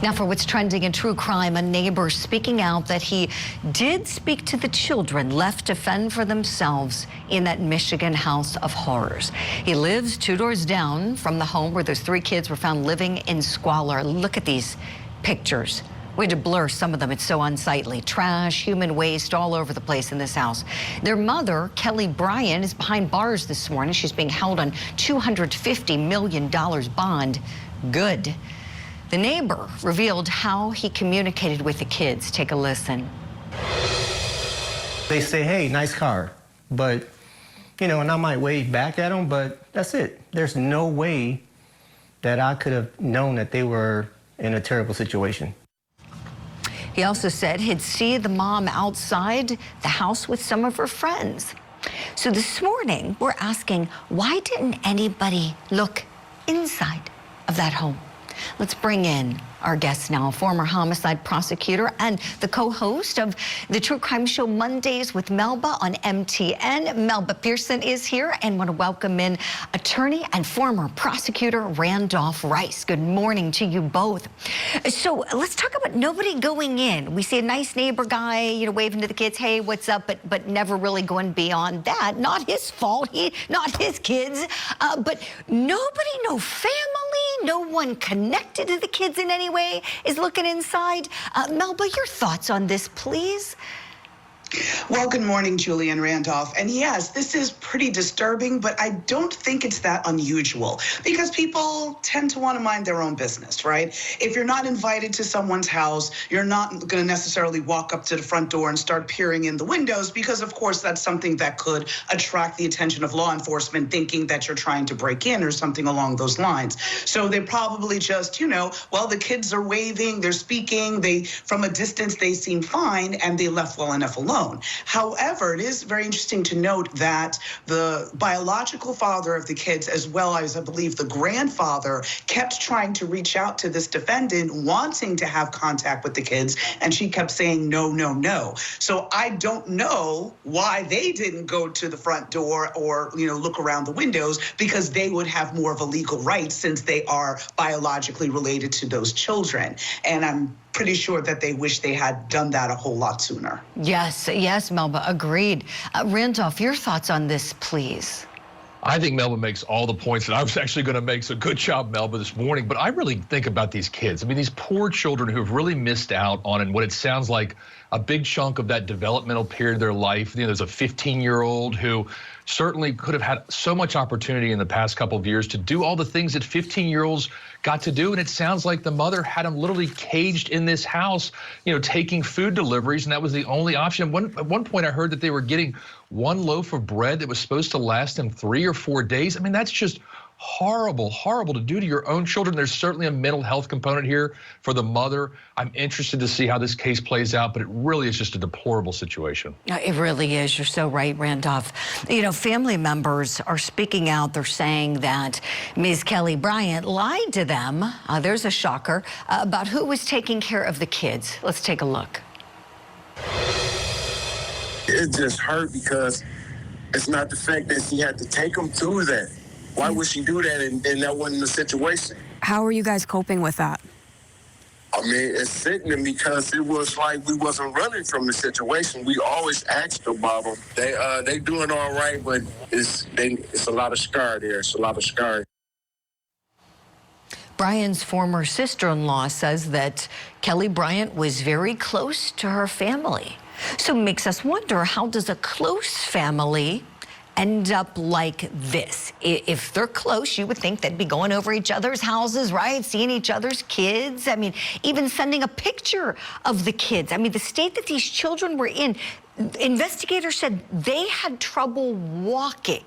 Now for what's trending in true crime, a neighbor speaking out that he did speak to the children left to fend for themselves in that Michigan house of horrors. He lives 2 doors down from the home where those 3 kids were found living in squalor. Look at these pictures. We had to blur some of them. It's so unsightly. Trash, human waste all over the place in this house. Their mother, Kelli Bryant, is behind bars this morning. She's being held on $250 million bond. Good. The neighbor revealed how he communicated with the kids. Take a listen. They say, hey, nice car. But, you know, and I might wave back at them, but that's it. There's no way that I could have known that they were in a terrible situation. He also said he'd see the mom outside the house with some of her friends. So this morning, we're asking, why didn't anybody look inside of that home? Let's bring in our guest now, former homicide prosecutor and the co-host of the True Crime Show Mondays with Melba on MTN. Melba Pearson is here, and want to welcome in attorney and former prosecutor Randolph Rice. Good morning to you both. So let's talk about nobody going in. We see a nice neighbor guy, you know, waving to the kids, hey, what's up, but never really going beyond that. Not his fault, not his kids, but nobody, no family, no one connected to the kids in any way is looking inside. Melba, your thoughts on this, please? Well, good morning, Julie and Randolph. And yes, this is pretty disturbing, but I don't think it's that unusual because people tend to want to mind their own business, right? If you're not invited to someone's house, you're not going to necessarily walk up to the front door and start peering in the windows because, of course, that's something that could attract the attention of law enforcement thinking that you're trying to break in or something along those lines. So they probably just, you know, well, the kids are waving, they're speaking, from a distance, they seem fine, and they left well enough alone. However, it is very interesting to note that the biological father of the kids, as well as I believe the grandfather, kept trying to reach out to this defendant, wanting to have contact with the kids, and she kept saying no, no, no. So I don't know why they didn't go to the front door or, you know, look around the windows, because they would have more of a legal right since they are biologically related to those children. And I'm pretty sure that they wish they had done that a whole lot sooner. Yes, Melba, agreed. Randolph, your thoughts on this, please. I think Melba makes all the points that I was actually going to make, so good job, Melba, this morning. But I really think about these kids. I mean, these poor children who have really missed out on, and what it sounds like, a big chunk of that developmental period of their life. You know, there's a 15-year-old who certainly could have had so much opportunity in the past couple of years to do all the things that 15-year-olds got to do. And it sounds like the mother had him literally caged in this house, you know, taking food deliveries, and that was the only option. At one point, I heard that they were getting 1 loaf of bread that was supposed to last them 3 or 4 days. I mean, that's just horrible, horrible to do to your own children. There's certainly a mental health component here for the mother. I'm interested to see how this case plays out, but it really is just a deplorable situation. It really is. You're so right, Randolph. You know, family members are speaking out. They're saying that Ms. Kelli Bryant lied to them. There's a shocker about who was taking care of the kids. Let's take a look. It just hurt because it's not the fact that she had to take them through that. Why would she do that and that wasn't the situation? How are you guys coping with that? I mean, it's sickening because it was like we wasn't running from the situation. We always asked about them. They doing all right, but it's a lot of scar there. It's a lot of scar. Brian's former sister-in-law says that Kelli Bryant was very close to her family. So it makes us wonder, how does a close family end up like this? If they're close, you would think they'd be going over each other's houses, right? Seeing each other's kids. I mean, even sending a picture of the kids. I mean, the state that these children were in, investigators said they had trouble walking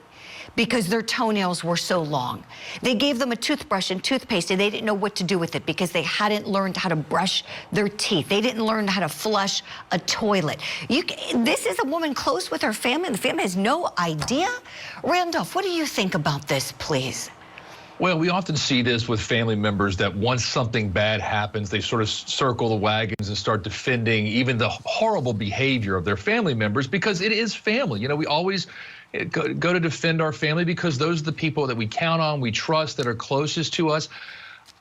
because their toenails were so long. They gave them a toothbrush and toothpaste, and they didn't know what to do with it because they hadn't learned how to brush their teeth. They didn't learn how to flush a toilet. This is a woman close with her family, and the family has no idea. Randolph, what do you think about this, please? Well, we often see this with family members that once something bad happens, they sort of circle the wagons and start defending even the horrible behavior of their family members because it is family. You know, we always go to defend our family because those are the people that we count on, we trust, that are closest to us.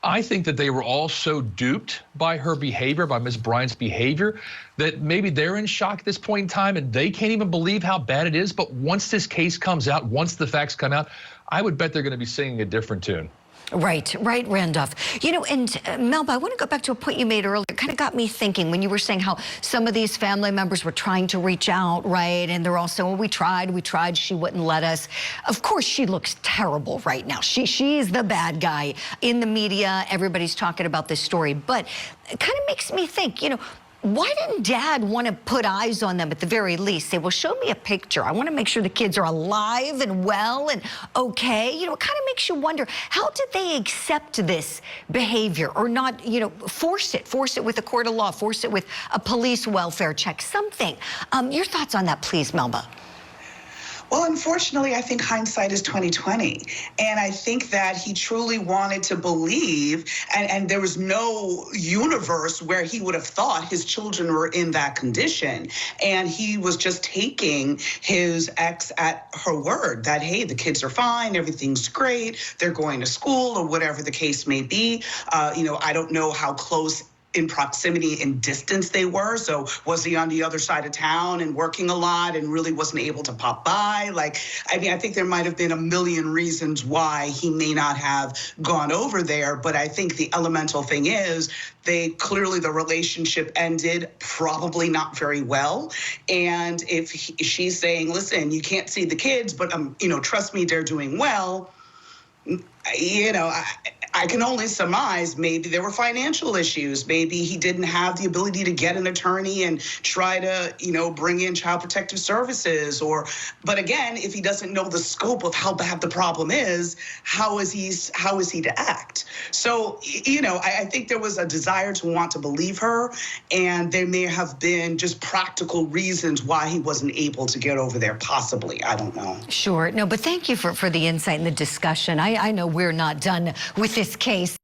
I think that they were all so duped by her behavior, by Ms. Bryant's behavior, that maybe they're in shock at this point in time and they can't even believe how bad it is. But once this case comes out, once the facts come out, I would bet they're going to be singing a different tune. Right, Randolph. You know, and Melba, I want to go back to a point you made earlier. It kind of got me thinking when you were saying how some of these family members were trying to reach out, right? And they're also, well, we tried, she wouldn't let us. Of course, she looks terrible right now. She's the bad guy in the media. Everybody's talking about this story, but it kind of makes me think, you know, why didn't Dad want to put eyes on them at the very least? Say, well, show me a picture. I want to make sure the kids are alive and well and okay. You know, it kind of makes you wonder, how did they accept this behavior or not, you know, force it with a court of law, force it with a police welfare check, something. Your thoughts on that, please, Melba? Well, unfortunately, I think hindsight is 20/20. And I think that he truly wanted to believe, and there was no universe where he would have thought his children were in that condition. And he was just taking his ex at her word that, hey, the kids are fine, everything's great, they're going to school or whatever the case may be. You know, I don't know how close in proximity and distance they were. So was he on the other side of town and working a lot and really wasn't able to pop by? Like, I mean, I think there might have been a million reasons why he may not have gone over there. But I think the elemental thing is the relationship ended probably not very well. And if she's saying, listen, you can't see the kids, but you know, trust me, they're doing well. You know, I can only surmise maybe there were financial issues. Maybe he didn't have the ability to get an attorney and try to, you know, bring in child protective services. But again, if he doesn't know the scope of how bad the problem is, how is he to act? So, you know, I think there was a desire to want to believe her, and there may have been just practical reasons why he wasn't able to get over there, possibly. I don't know. Sure. No, but thank you for the insight and the discussion. I know we're not done with this case.